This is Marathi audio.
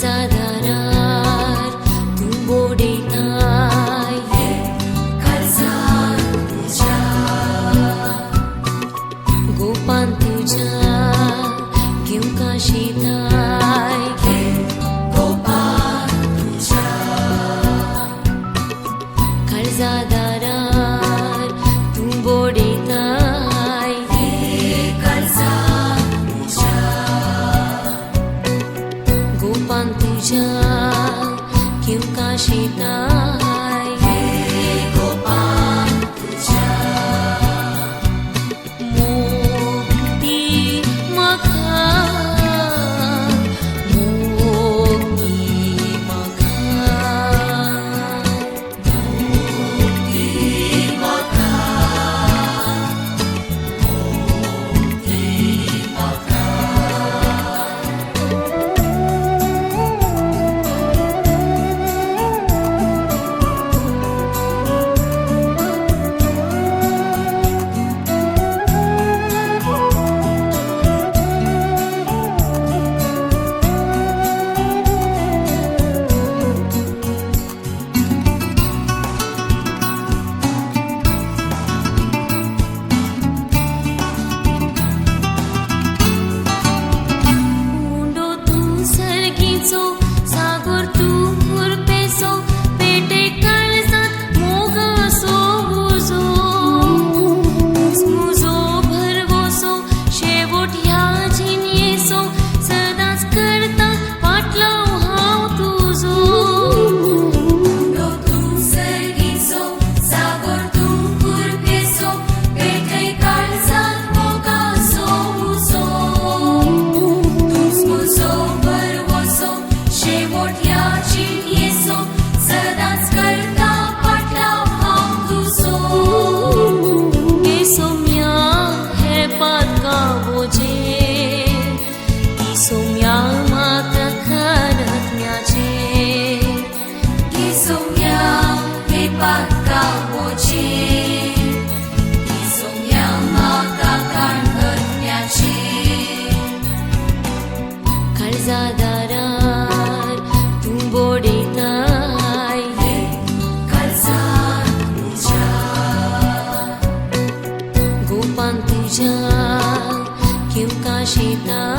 काळजादारार तूं बोडयताय काळजान तुज्या गोपान तुज्या घेवंक आशिताय गोपान तुज्या काळजादारार तूं बोडयताय काळजान तुज्या गोपान तुज्या घेवंक आशिताय गोपान तुज्या मोक्ती म्हाका मोक्ती म्हाका मोक्ती म्हाका मोक्ती म्हाका मुंडो तूं सर्गीचो सागर तूं खुरपेचो पेटे काळजांत मोग असो उजो मुजो भरवोसो शेवट ह्या जिणयेचो सदांच करता फाटलो हांव तुजो मुंडो तूं सर्गीचो सागर तूं खुरपेचो पेटे काळजांत मोग असो उजो मुजो भरवोसो शेवट ह्या जिणयेचो सदांच करता फाटलो हांव तुजो हे सोम्या हे पातकावोचेर ती सोम्या म्हाका खरत्म्याचेर हे सोम्या हे पातकावोचेर ती सोम्या म्हाका खरत्म्याचेर काळजादारार तूं बोडयताय काळजान तुज्या गोपान तुज्या घेवंक आशिताय